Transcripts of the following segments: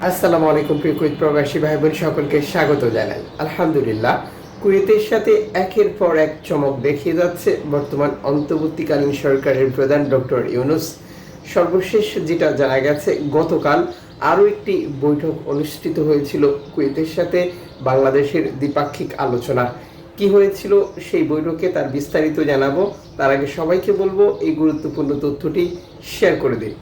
আসসালামু আলাইকুম প্রিয় কুয়েত প্রবাসী ভাই বোন সকলকে স্বাগত জানাই। আলহামদুলিল্লাহ, কুয়েতের সাথে একের পর এক চমক দেখিয়ে যাচ্ছে বর্তমান অন্তর্বর্তীকালীন সরকারের প্রধান ডক্টর ইউনূস। সর্বশেষ যেটা জানা গেছে, গতকাল আরও একটি বৈঠক অনুষ্ঠিত হয়েছিল কুয়েতের সাথে বাংলাদেশের দ্বিপাক্ষিক আলোচনা। কি হয়েছিল সেই বৈঠকে তার বিস্তারিত জানাবো। তার আগে সবাইকে বলবো এই গুরুত্বপূর্ণ তথ্যটি শেয়ার করে দিন।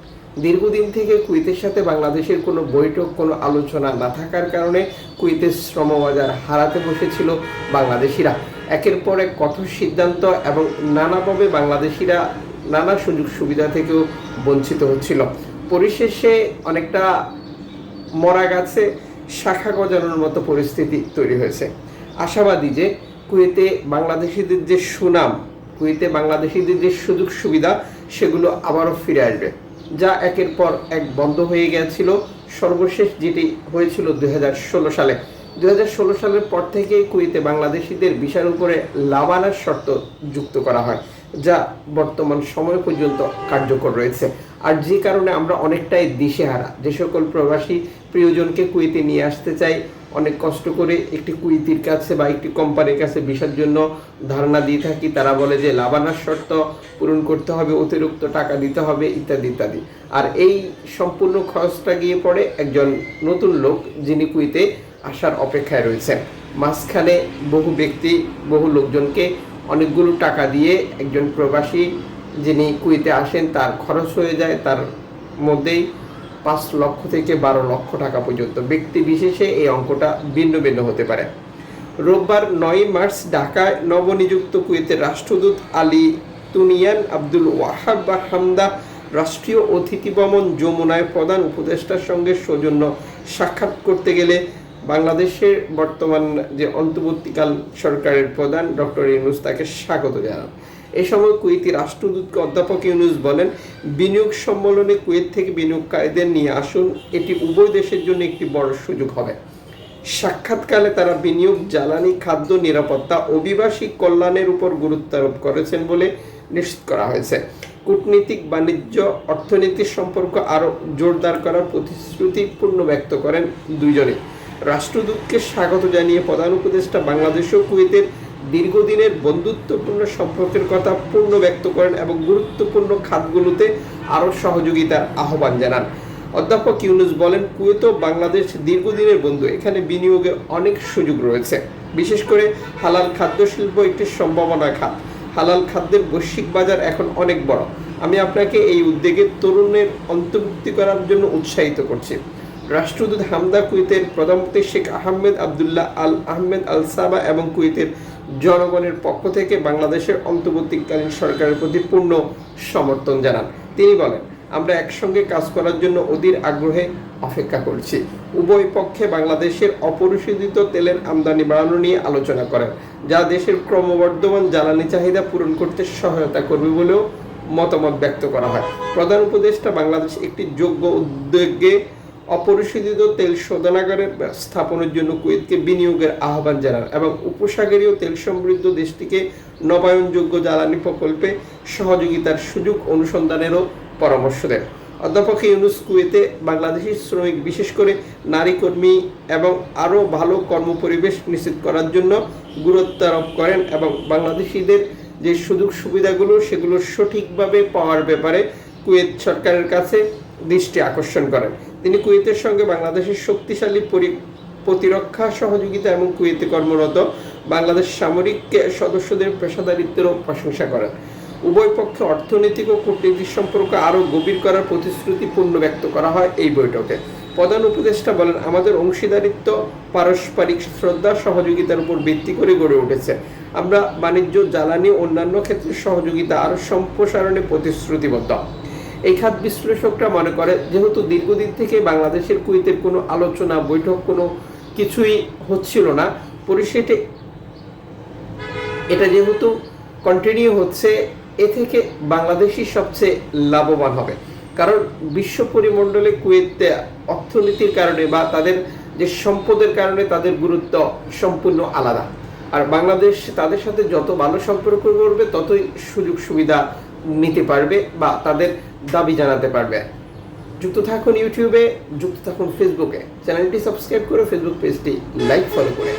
দীর্ঘদিন থেকে কুয়েতের সাথে বাংলাদেশের কোনো বৈঠক, কোনো আলোচনা না থাকার কারণে কুয়েতের শ্রমবাজার হারাতে বসেছিল বাংলাদেশিরা। একের পর এক কঠোর সিদ্ধান্ত এবং নানাভাবে বাংলাদেশিরা নানা সুযোগ সুবিধা থেকেও বঞ্চিত হচ্ছিল। পরিশেষে অনেকটা মরা গাছে শাখা গজানোর মতো পরিস্থিতি তৈরি হয়েছে। আশাবাদী যে কুয়েতে বাংলাদেশিদের যে সুনাম, কুয়েতে বাংলাদেশিদের যে সুযোগ সুবিধা, সেগুলো আবারও ফিরে আসবে, যা একের পর এক বন্ধ হয়ে গিয়েছিল। সর্বশেষ যেটি হয়েছিল 2016 সালে। 2016 সালের পর থেকে কুয়েতে বাংলাদেশিদের ভিসার উপরে লাভানার শর্ত যুক্ত করা হয়, যা বর্তমান সময় পর্যন্ত কার্যকর রয়েছে। আর যে কারণে আমরা অনেকটাই দিশেহারা। যে সকল প্রবাসী প্রিয়জনকে কুয়েতে নিয়ে আসতে চাই, অনেক কষ্ট করে একটি কুয়েতির কাছে বা একটি কোম্পানির কাছে ভিসার জন্য ধারণা দিয়ে থাকি। তারা বলে যে লাভানার শর্ত পূরণ করতে হবে, অতিরিক্ত টাকা দিতে হবে, ইত্যাদি ইত্যাদি। আর এই সম্পূর্ণ খরচটা গিয়ে পড়ে একজন নতুন লোক যিনি কুয়েতে আসার অপেক্ষায় রয়েছেন। মাঝখানে বহু ব্যক্তি, বহু লোকজনকে অনেকগুলো টাকা দিয়ে একজন প্রবাসী যিনি কুয়েতে আসেন তার খরচ হয়ে যায় তার মধ্যেই 5 লক্ষ থেকে 12 লক্ষ টাকা পর্যন্ত। ব্যক্তি বিশেষে এই অঙ্কটা ভিন্ন ভিন্ন হতে পারে। রোববার 9 মার্চ ঢাকায় নবনিযুক্ত কুয়েতের রাষ্ট্রদূত আলী তুনিয়ান আব্দুল ওয়াহাব বা হামদা রাষ্ট্রীয় অতিথি ভবন যমুনায় প্রধান উপদেষ্টার সঙ্গে সৌজন্য সাক্ষাৎ করতে গেলে বাংলাদেশের বর্তমান যে অন্তর্বর্তীকাল সরকারের প্রধান ডক্টর ইউনূস তাকে স্বাগত জানান। এ সময় কুয়েতি রাষ্ট্রদূতকে অধ্যাপক ইউনূস বলেন, বিনিয়োগ সম্মেলনে কুয়েত থেকে বিনিয়োগকারীদের নিয়ে আসুন, এটি উভয় দেশের জন্য একটি বড় সুযোগ হবে। সাক্ষাৎকালে তারা বিনিয়োগ, জ্বালানি, খাদ্য, নিরাপত্তা, অভিবাসী কল্যাণের উপর গুরুত্ব আরোপ করেছেন বলে নিশ্চিত করা হয়েছে। কূটনীতিক, বাণিজ্য, অর্থনীতির সম্পর্ক আরও জোরদার করার প্রতিশ্রুতি পূর্ণ ব্যক্ত করেন দুইজনে। রাষ্ট্রদূতকে স্বাগত জানিয়ে প্রধান উপদেষ্টা বাংলাদেশ ও কুয়েতের দীর্ঘদিনের বন্ধুত্বপূর্ণ সম্পর্কের কথা পূর্ণ ব্যক্ত করেন এবং গুরুত্বপূর্ণ খাতগুলোতে আরও সহযোগিতার আহ্বান জানান। অধ্যাপক ইউনূস বলেন, কুয়েত ও বাংলাদেশ দীর্ঘদিনের বন্ধু, এখানে বিনিয়োগের অনেক সুযোগ রয়েছে। বিশেষ করে হালাল খাদ্য শিল্প একটি সম্ভাবনা খাত। হালাল খাদ্যের বৈশ্বিক বাজার এখন অনেক বড়। আমি আপনাকে এই উদ্যোগে তরুণের অন্তর্ভুক্তি করার জন্য উৎসাহিত করছি। রাষ্ট্রদূত হামদা কুয়েতের প্রধানমন্ত্রী শেখ আহমেদ আবদুল্লাহ আল আহমেদ আল সাবা এবং কুয়েতের জনগণের পক্ষ থেকে বাংলাদেশের অন্তর্বর্তীকালীন সরকারের প্রতি পূর্ণ সমর্থন জানান। তিনি বলেন, আমরা একসঙ্গে কাজ করার জন্য অধীর আগ্রহে অপেক্ষা করছি। উভয় পক্ষে বাংলাদেশের অপরিশোধিত তেলের আমদানি বাড়ানো নিয়ে আলোচনা করেন, যা দেশের ক্রমবর্ধমান জ্বালানি চাহিদা পূরণ করতে সহায়তা করবে বলেও মতামত ব্যক্ত করা হয়। প্রধান উপদেষ্টা বাংলাদেশ একটি যোগ্য উদ্যোগে অপরিশোধিত তেল শোধনাগারের স্থাপনের জন্য কুয়েতকে বিনিয়োগের আহ্বান জানান এবং উপসাগরীয় তেল সমৃদ্ধ দেশটিকে নবায়নযোগ্য জ্বালানি প্রকল্পে সহযোগিতার সুযোগ অনুসন্ধানেরও পরামর্শ দেন। অধ্যাপক ইউনূস কুয়েতে বাংলাদেশি শ্রমিক, বিশেষ করে নারী কর্মী এবং আরও ভালো কর্মপরিবেশ নিশ্চিত করার জন্য গুরুত্ব আরোপ করেন এবং বাংলাদেশিদের যে সুযোগ সুবিধাগুলো সেগুলো সঠিকভাবে পাওয়ার ব্যাপারে কুয়েত সরকারের কাছে দৃষ্টি আকর্ষণ করেন। তিনি কুয়েতের সঙ্গে বাংলাদেশের শক্তিশালী প্রতিরক্ষা সহযোগিতা এবং কুয়েতে কর্মরত বাংলাদেশ সামরিক সদস্যদের পেশাদারিত্বেরও প্রশংসা করেন। উভয় পক্ষে অর্থনৈতিক ও কূটনৈতিক সম্পর্ক আরও গভীর করার প্রতিশ্রুতি পূর্ণ ব্যক্ত করা হয় এই বৈঠকে। প্রধান উপদেষ্টা বলেন, আমাদের অংশীদারিত্ব পারস্পরিক শ্রদ্ধা, সহযোগিতার উপর ভিত্তি করে গড়ে উঠেছে। আমরা বাণিজ্য, জ্বালানি, অন্যান্য ক্ষেত্রে সহযোগিতা আরও সম্প্রসারণে প্রতিশ্রুতিবদ্ধ। এই খাত বিশ্লেষকরা মনে করে, যেহেতু দীর্ঘদিন থেকে বাংলাদেশের কুয়েতের কোনো আলোচনা, বৈঠক, কোনো কিছুই হচ্ছিল না, পরিশেষে এটা যেহেতু কন্টিনিউ হচ্ছে, এ থেকে বাংলাদেশই সবচেয়ে লাভবান হবে। কারণ বিশ্ব পরিমণ্ডলে কুয়েত অর্থনীতির কারণে বা তাদের যে সম্পদের কারণে তাদের গুরুত্ব সম্পূর্ণ আলাদা। আর বাংলাদেশ তাদের সাথে যত ভালো সম্পর্ক করবে ততই সুযোগ সুবিধা নিতে পারবে বা তাদের দাবি জানাতে পারবে। যুক্ত থাকুন ইউটিউবে, যুক্ত থাকুন ফেসবুকে। চ্যানেলটি সাবস্ক্রাইব করে ফেসবুক পেজটি লাইক ফলো করে